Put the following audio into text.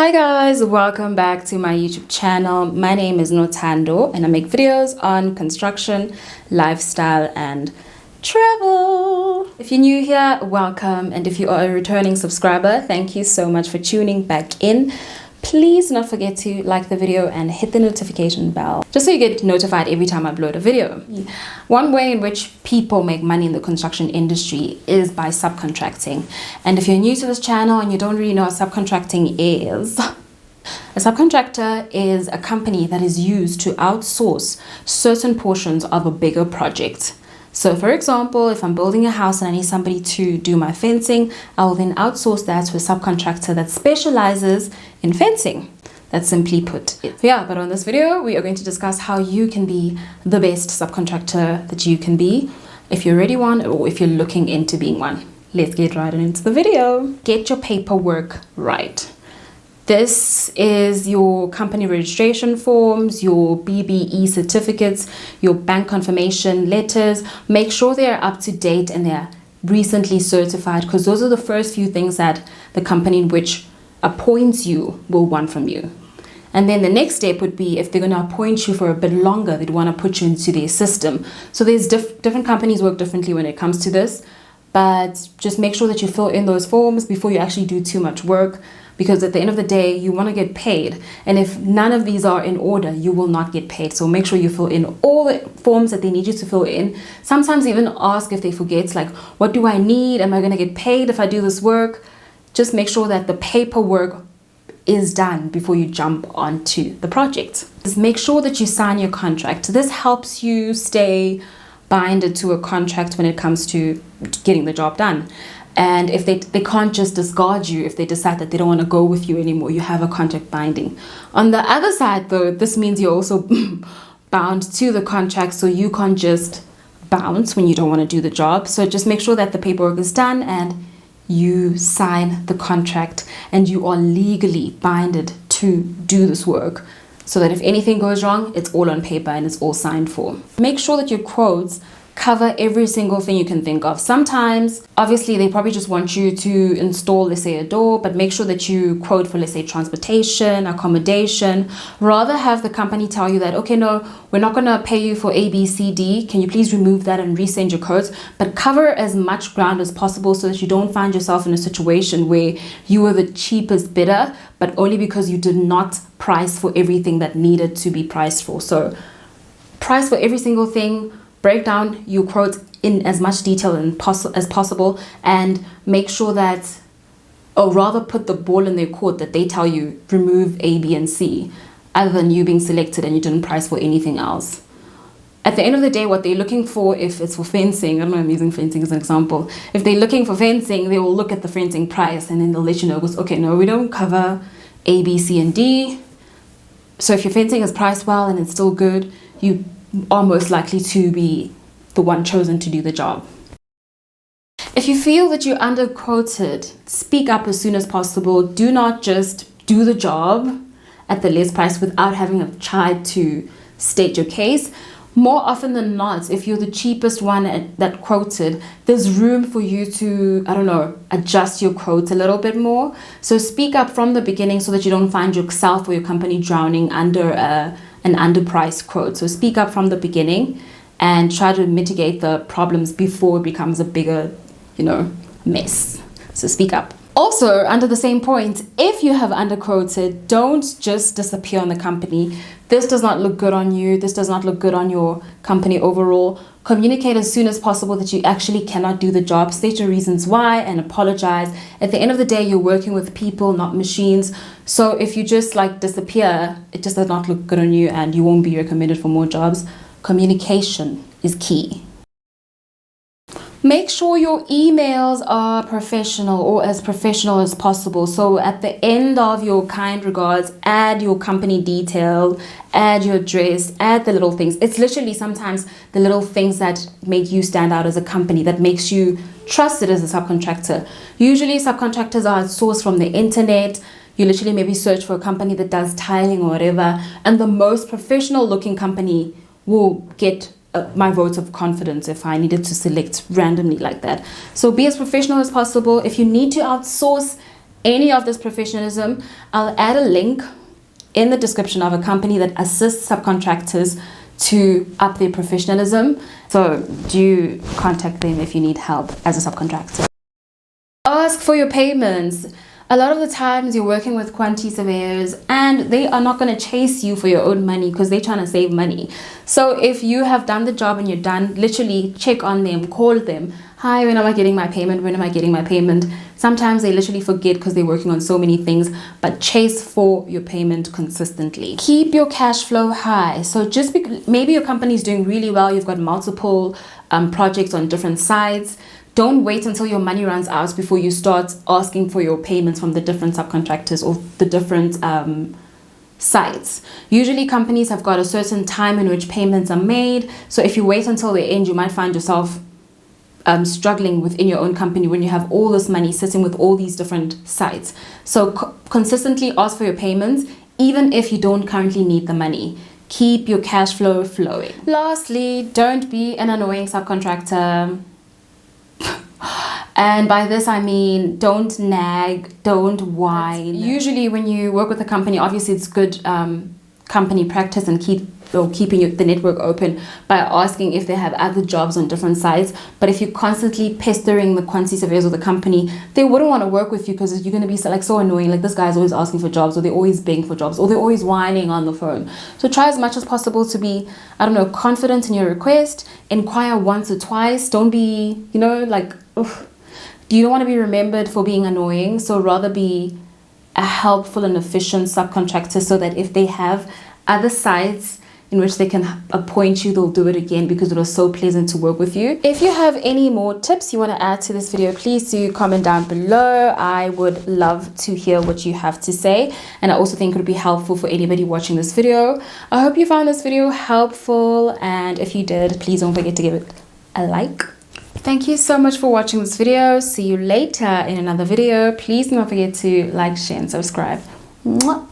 Hi guys, welcome back to my YouTube channel. My name is Nothando and I make videos on construction, lifestyle and travel. If you're new here, welcome, and if you are a returning subscriber, thank you so much for tuning back in. Please do not forget to like the video and hit the notification bell just so you get notified every time I upload a video. One way in which people make money in the construction industry is by subcontracting. And if you're new to this channel and you don't really know what subcontracting is, a subcontractor is a company that is used to outsource certain portions of a bigger project. So for example, if I'm building a house and I need somebody to do my fencing, I will then outsource that to a subcontractor that specializes in fencing. That's simply put it. Yeah, but on this video, we are going to discuss how you can be the best subcontractor that you can be if you're already one or if you're looking into being one. Let's get right into the video. Get your paperwork right. This is your company registration forms, your BBE certificates, your bank confirmation letters. Make sure they're up to date and they're recently certified, because those are the first few things that the company in which appoints you will want from you. And then the next step would be, if they're going to appoint you for a bit longer, they'd want to put you into their system. So there's different companies work differently when it comes to this, but just make sure that you fill in those forms before you actually do too much work. Because at the end of the day, you want to get paid. And if none of these are in order, you will not get paid. So make sure you fill in all the forms that they need you to fill in. Sometimes even ask if they forget, like, what do I need? Am I going to get paid if I do this work? Just make sure that the paperwork is done before you jump onto the project. Just make sure that you sign your contract. This helps you stay binded to a contract when it comes to getting the job done. And if they can't just discard you if they decide that they don't want to go with you anymore, you have a contract binding. On the other side though, this means you're also bound to the contract, so you can't just bounce when you don't want to do the job. So just make sure that the paperwork is done and you sign the contract and you are legally binded to do this work, so that if anything goes wrong, it's all on paper and it's all signed for. Make sure that your quotes cover every single thing you can think of. Sometimes, obviously, they probably just want you to install, let's say, a door, but make sure that you quote for, let's say, transportation, accommodation. Rather have the company tell you that, okay, no, we're not going to pay you for A, B, C, D. Can you please remove that and resend your quotes? But cover as much ground as possible so that you don't find yourself in a situation where you were the cheapest bidder, but only because you did not price for everything that needed to be priced for. So price for every single thing. Break down your quotes in as much detail as possible, and make sure that, or rather put the ball in their court, that they tell you remove A, B, and C, other than you being selected and you didn't price for anything else. At the end of the day, what they're looking for, if it's for fencing, I don't know, I'm using fencing as an example. If they're looking for fencing, they will look at the fencing price and then they'll let you know, okay, no, we don't cover A, B, C, and D. So if your fencing is priced well and it's still good, you are most likely to be the one chosen to do the job. If you feel that you're underquoted, speak up as soon as possible. Do not just do the job at the less price without having tried to state your case. More often than not, if you're the cheapest one that quoted, there's room for you to, I don't know, adjust your quotes a little bit more. So speak up from the beginning so that you don't find yourself or your company drowning under an underpriced quote. So speak up from the beginning and try to mitigate the problems before it becomes a bigger, mess. So speak up. Also, under the same point, if you have underquoted, don't just disappear on the company. This does not look good on you. This does not look good on your company overall. Communicate as soon as possible that you actually cannot do the job. State your reasons why and apologize. At the end of the day, you're working with people, not machines. So if you just disappear, it just does not look good on you and you won't be recommended for more jobs. Communication is key. Make sure your emails are professional, or as professional as possible. So at the end of your kind regards, add your company detail, add your address, add the little things. It's literally sometimes the little things that make you stand out as a company, that makes you trusted as a subcontractor. Usually subcontractors are sourced from the internet. You literally maybe search for a company that does tiling or whatever, and the most professional looking company will get my vote of confidence if I needed to select randomly like that. So be as professional as possible. If you need to outsource any of this professionalism, I'll add a link in the description of a company that assists subcontractors to up their professionalism. So do contact them if you need help as a subcontractor. Ask for your payments. A lot of the times you're working with quantity surveyors and they are not going to chase you for your own money because they're trying to save money. So if you have done the job and you're done, literally check on them, call them. Hi, when am I getting my payment? When am I getting my payment? Sometimes they literally forget because they're working on so many things, but chase for your payment consistently. Keep your cash flow high. So just maybe your company is doing really well. You've got multiple projects on different sides. Don't wait until your money runs out before you start asking for your payments from the different subcontractors or the different sites. Usually companies have got a certain time in which payments are made. So if you wait until the end, you might find yourself struggling within your own company when you have all this money sitting with all these different sites. So consistently ask for your payments, even if you don't currently need the money. Keep your cash flow flowing. Lastly, don't be an annoying subcontractor. And by this I mean don't nag, don't whine. Usually when you work with a company, obviously it's good company practice and keeping the network open by asking if they have other jobs on different sites. But if you're constantly pestering the quantity surveyors or the company, they wouldn't want to work with you because you're going to be so annoying. Like, this guy's always asking for jobs, or they're always begging for jobs, or they're always whining on the phone. So try as much as possible to be, confident in your request. Inquire once or twice. Don't be, oof. You don't want to be remembered for being annoying. So rather be a helpful and efficient subcontractor, so that if they have other sites in which they can appoint you, they'll do it again because it was so pleasant to work with you. If you have any more tips you want to add to this video, please do comment down below. I would love to hear what you have to say, and I also think it would be helpful for anybody watching this video. I hope you found this video helpful, and if you did, please don't forget to give it a like. Thank you so much for watching this video. See you later in another video. Please do not forget to like, share, and subscribe. Mwah.